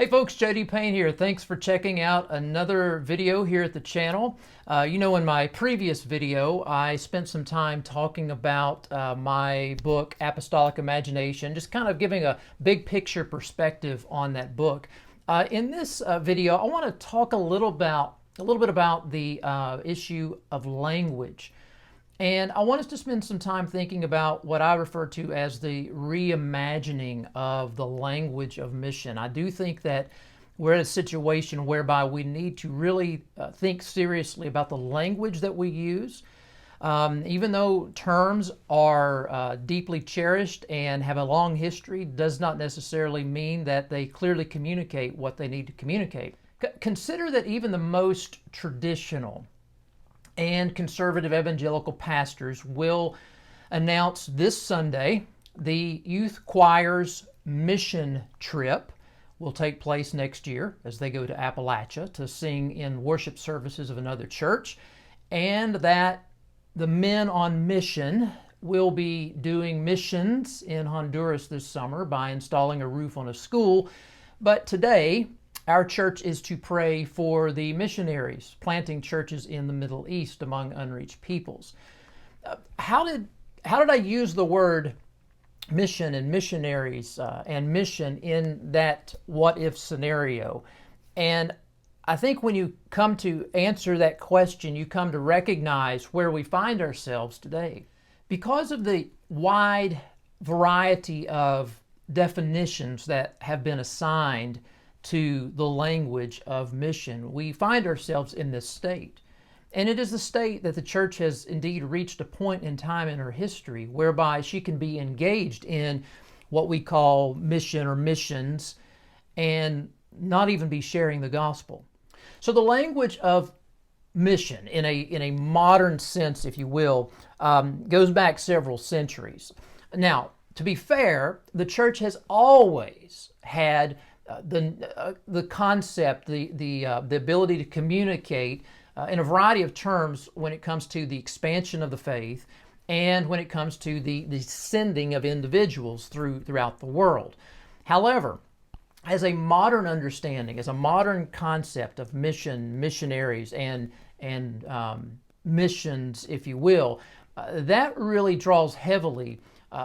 Hey folks, JD Payne here. Thanks for checking out another video here at the channel. In my previous video, I spent some time talking about my book, Apostolic Imagination, just kind of giving a big picture perspective on that book. In this video, I want to talk a little bit about the issue of language. And I want us to spend some time thinking about what I refer to as the reimagining of the language of mission. I do think that we're in a situation whereby we need to really think seriously about the language that we use. Even though terms are deeply cherished and have a long history, does not necessarily mean that they clearly communicate what they need to communicate. Consider that even the most traditional and conservative evangelical pastors will announce this Sunday the youth choir's mission trip will take place next year as they go to Appalachia to sing in worship services of another church, and that the men on mission will be doing missions in Honduras this summer by installing a roof on a school. But today, our church is to pray for the missionaries planting churches in the Middle East among unreached peoples. How did I use the word mission and missionaries and mission in that what-if scenario? And I think when you come to answer that question, you come to recognize where we find ourselves today. Because of the wide variety of definitions that have been assigned to the language of mission, we find ourselves in this state. And it is the state that the church has indeed reached a point in time in her history whereby she can be engaged in what we call mission or missions and not even be sharing the gospel. So the language of mission in a modern sense, if you will, goes back several centuries. Now, to be fair, the church has always had the concept, the ability to communicate in a variety of terms when it comes to the expansion of the faith and when it comes to the sending of individuals throughout the world. However, as a modern understanding, as a modern concept of mission, missionaries, and missions, if you will, that really draws heavily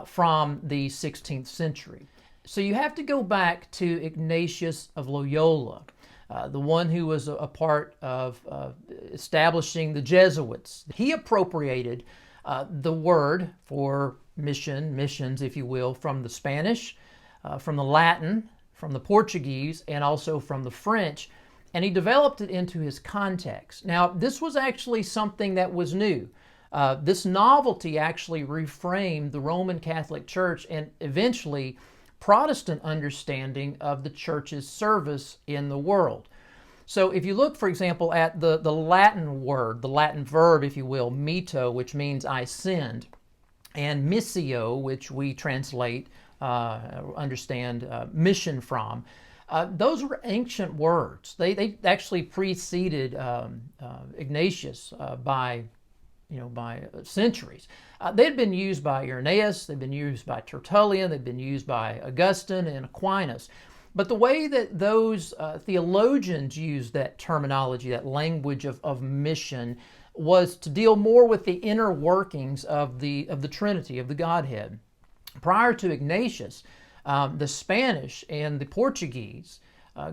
from the 16th century. So you have to go back to Ignatius of Loyola, the one who was a part of establishing the Jesuits. He appropriated the word for missions, if you will, from the Spanish, from the Latin, from the Portuguese, and also from the French, and he developed it into his context. Now, this was actually something that was new. This novelty actually reframed the Roman Catholic Church and eventually Protestant understanding of the church's service in the world. So if you look, for example, at the Latin word, the Latin verb, if you will, mito, which means I send, and missio, which we translate, understand mission from, those were ancient words. They actually preceded Ignatius by centuries. They'd been used by Irenaeus, they'd been used by Tertullian, they'd been used by Augustine and Aquinas. But the way that those theologians used that terminology, that language of mission, was to deal more with the inner workings of the Trinity, of the Godhead. Prior to Ignatius, the Spanish and the Portuguese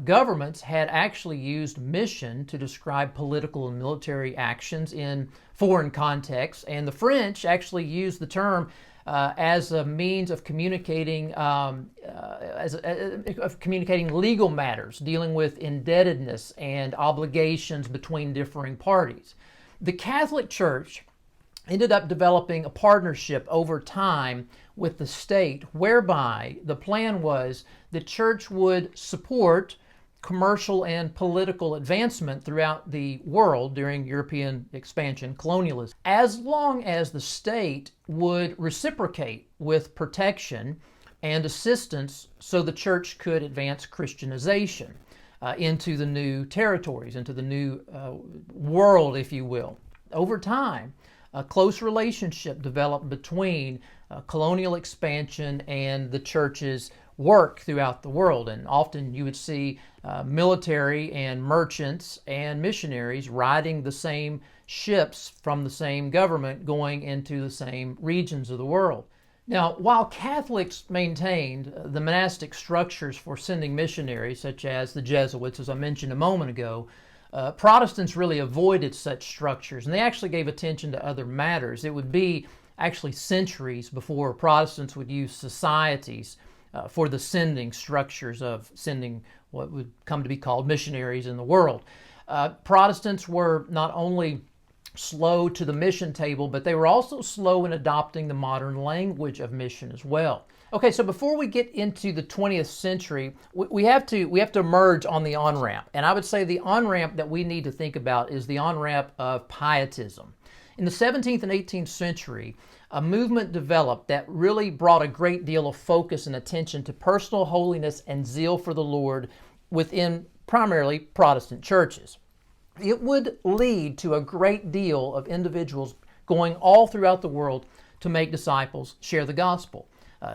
governments had actually used mission to describe political and military actions in foreign contexts, and the French actually used the term as a means of communicating legal matters, dealing with indebtedness and obligations between differing parties. The Catholic Church ended up developing a partnership over time with the state, whereby the plan was the church would support commercial and political advancement throughout the world during European expansion, colonialism, as long as the state would reciprocate with protection and assistance so the church could advance Christianization into the new territories, into the new world, if you will. Over time, a close relationship developed between colonial expansion and the church's work throughout the world. And often you would see military and merchants and missionaries riding the same ships from the same government going into the same regions of the world. Now, while Catholics maintained the monastic structures for sending missionaries, such as the Jesuits, as I mentioned a moment ago, Protestants really avoided such structures, and they actually gave attention to other matters. It would be actually centuries before Protestants would use societies for the sending structures of sending what would come to be called missionaries in the world. Protestants were not only slow to the mission table, but they were also slow in adopting the modern language of mission as well. Okay, so before we get into the 20th century, we have to emerge on the on-ramp. And I would say the on-ramp that we need to think about is the on-ramp of pietism. In the 17th and 18th century, a movement developed that really brought a great deal of focus and attention to personal holiness and zeal for the Lord within primarily Protestant churches. It would lead to a great deal of individuals going all throughout the world to make disciples, share the gospel.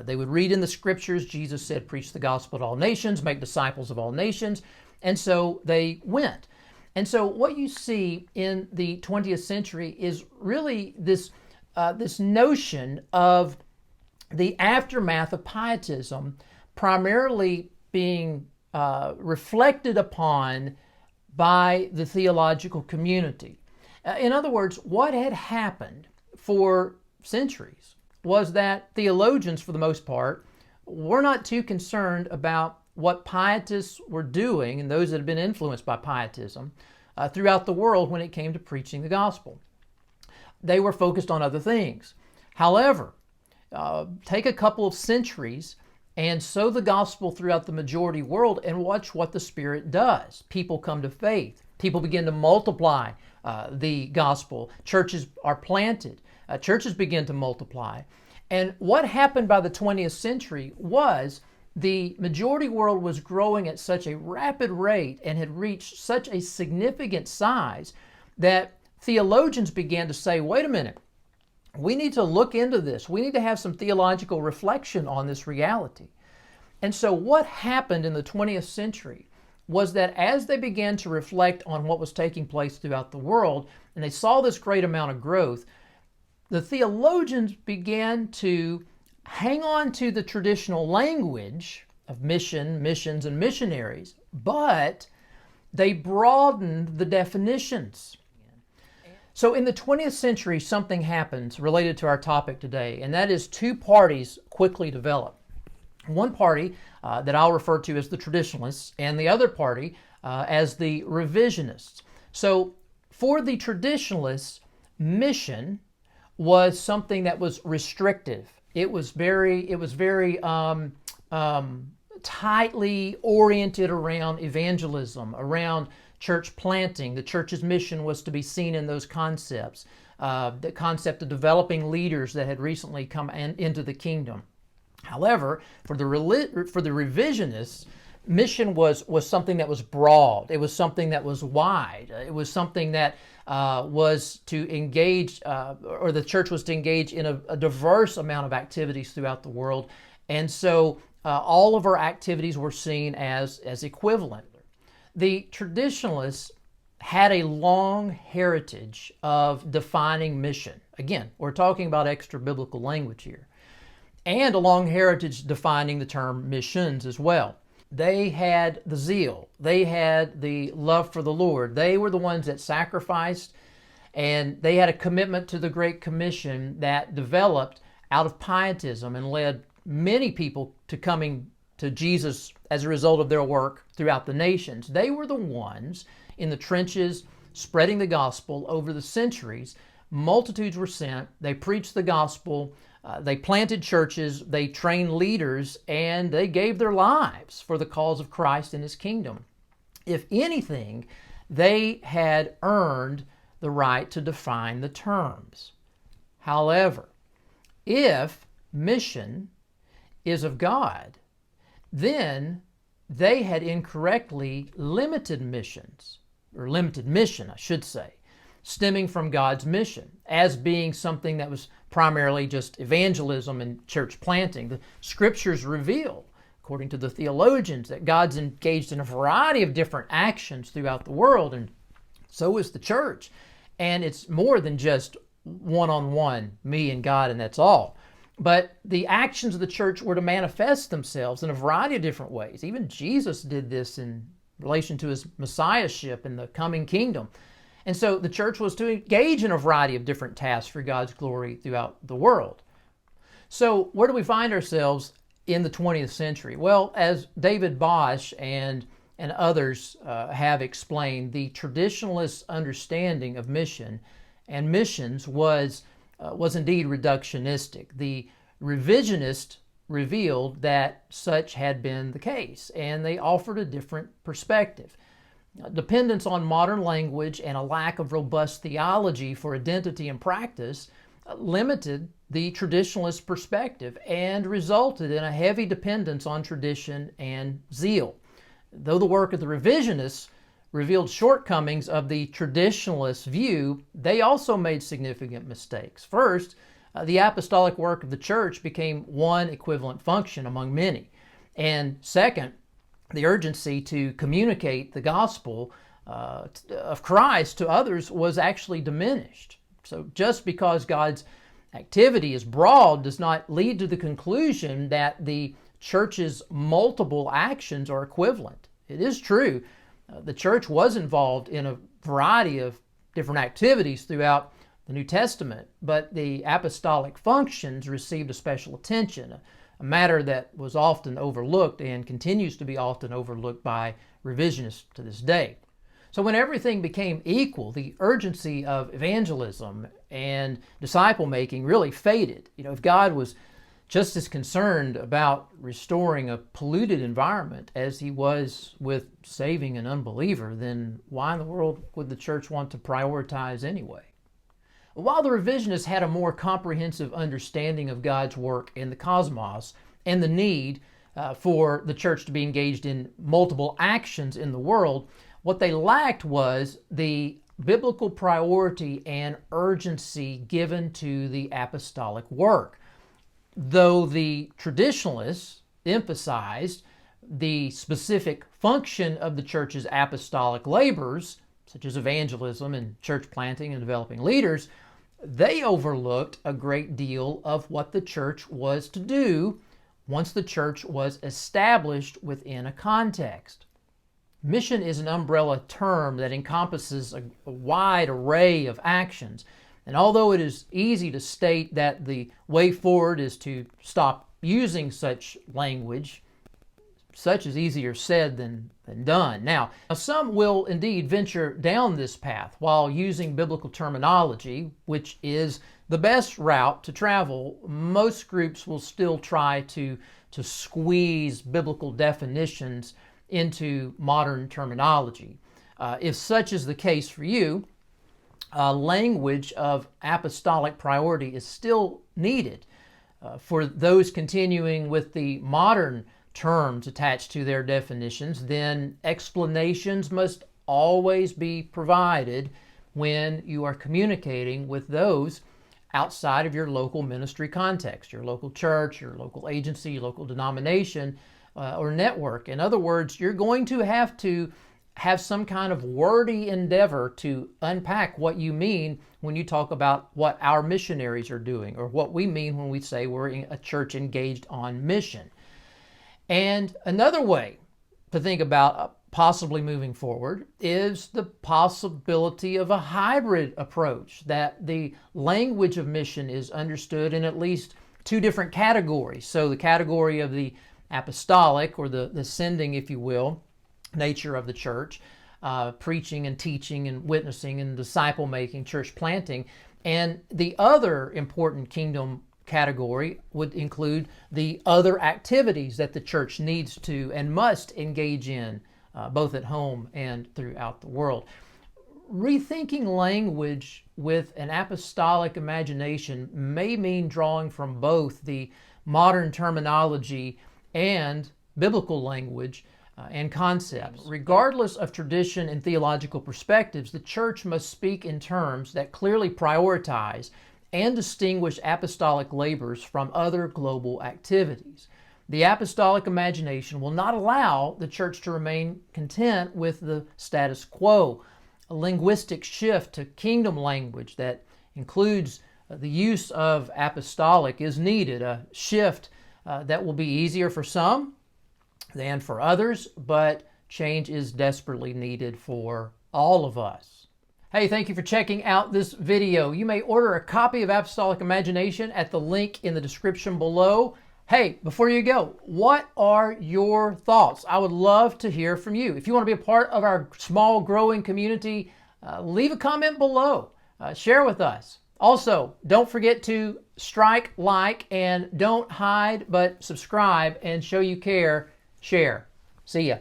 They would read in the scriptures, Jesus said, preach the gospel to all nations, make disciples of all nations, and so they went. And so what you see in the 20th century is really this notion of the aftermath of pietism primarily being reflected upon by the theological community. In other words, what had happened for centuries was that theologians, for the most part, were not too concerned about what pietists were doing and those that had been influenced by pietism throughout the world when it came to preaching the gospel. They were focused on other things. However, take a couple of centuries and sow the gospel throughout the majority world and watch what the Spirit does. People come to faith. People begin to multiply the gospel. Churches are planted. Churches begin to multiply. And what happened by the 20th century was the majority world was growing at such a rapid rate and had reached such a significant size that theologians began to say, wait a minute, we need to look into this. We need to have some theological reflection on this reality. And so what happened in the 20th century was that as they began to reflect on what was taking place throughout the world, and they saw this great amount of growth, the theologians began to hang on to the traditional language of mission, missions, and missionaries, but they broadened the definitions. So in the 20th century, something happens related to our topic today, and that is two parties quickly develop. One party that I'll refer to as the traditionalists, and the other party as the revisionists. So for the traditionalists, mission was something that was restrictive. It was very tightly oriented around evangelism, around church planting. The church's mission was to be seen in those concepts. The concept of developing leaders that had recently come into the kingdom. However, for the revisionists, mission was something that was broad. It was something that was wide. It was something that was to engage, or the church was to engage in a diverse amount of activities throughout the world. And so all of our activities were seen as equivalent. The traditionalists had a long heritage of defining mission. Again, we're talking about extra biblical language here. And a long heritage defining the term missions as well. They had the zeal. They had the love for the Lord. They were the ones that sacrificed, and they had a commitment to the Great Commission that developed out of pietism and led many people to coming to Jesus as a result of their work throughout the nations. They were the ones in the trenches spreading the gospel over the centuries. Multitudes were sent. They preached the gospel. They planted churches, they trained leaders, and they gave their lives for the cause of Christ and His kingdom. If anything, they had earned the right to define the terms. However, if mission is of God, then they had incorrectly limited missions, or limited mission, I should say, stemming from God's mission as being something that was primarily just evangelism and church planting. The scriptures reveal according to the theologians, that God's engaged in a variety of different actions throughout the world, and so is the church. And it's more than just one-on-one, me and God, and that's all. But the actions of the church were to manifest themselves in a variety of different ways. Even Jesus did this in relation to his messiahship in the coming kingdom. And so the church was to engage in a variety of different tasks for God's glory throughout the world. So where do we find ourselves in the 20th century? Well, as David Bosch and others have explained, the traditionalist understanding of mission and missions was indeed reductionistic. The revisionists revealed that such had been the case, and they offered a different perspective. Dependence on modern language and a lack of robust theology for identity and practice limited the traditionalist perspective and resulted in a heavy dependence on tradition and zeal. Though the work of the revisionists revealed shortcomings of the traditionalist view, they also made significant mistakes. First, the apostolic work of the church became one equivalent function among many. And second, the urgency to communicate the gospel of Christ to others was actually diminished. So just because God's activity is broad does not lead to the conclusion that the church's multiple actions are equivalent. It is true, the church was involved in a variety of different activities throughout the New Testament, but the apostolic functions received a special attention, a matter that was often overlooked and continues to be often overlooked by revisionists to this day. So when everything became equal, the urgency of evangelism and disciple making really faded. If God was just as concerned about restoring a polluted environment as he was with saving an unbeliever, then why in the world would the church want to prioritize anyway? While the revisionists had a more comprehensive understanding of God's work in the cosmos and the need for the church to be engaged in multiple actions in the world, what they lacked was the biblical priority and urgency given to the apostolic work. Though the traditionalists emphasized the specific function of the church's apostolic labors, such as evangelism and church planting and developing leaders, they overlooked a great deal of what the church was to do once the church was established within a context. Mission is an umbrella term that encompasses a wide array of actions. And although it is easy to state that the way forward is to stop using such language, such is easier said than done. Now, some will indeed venture down this path while using biblical terminology, which is the best route to travel. Most groups will still try to squeeze biblical definitions into modern terminology. If such is the case for you, language of apostolic priority is still needed. For those continuing with the modern terms attached to their definitions, then explanations must always be provided when you are communicating with those outside of your local ministry context, your local church, your local agency, your local denomination, or network. In other words, you're going to have some kind of wordy endeavor to unpack what you mean when you talk about what our missionaries are doing, or what we mean when we say we're a church engaged on mission. And another way to think about possibly moving forward is the possibility of a hybrid approach, that the language of mission is understood in at least two different categories. So the category of the apostolic, or the sending, if you will, nature of the church, preaching and teaching and witnessing and disciple making, church planting. And the other important kingdom category would include the other activities that the church needs to and must engage in, both at home and throughout the world. Rethinking language with an apostolic imagination may mean drawing from both the modern terminology and biblical language and concepts. Regardless of tradition and theological perspectives, the church must speak in terms that clearly prioritize and distinguish apostolic labors from other global activities. The apostolic imagination will not allow the church to remain content with the status quo. A linguistic shift to kingdom language that includes the use of apostolic is needed, a shift that will be easier for some than for others, but change is desperately needed for all of us. Hey, thank you for checking out this video. You may order a copy of Apostolic Imagination at the link in the description below. Hey, before you go, what are your thoughts? I would love to hear from you. If you want to be a part of our small, growing community, leave a comment below. Share with us. Also, don't forget to strike like and don't hide, but subscribe and show you care. Share. See ya.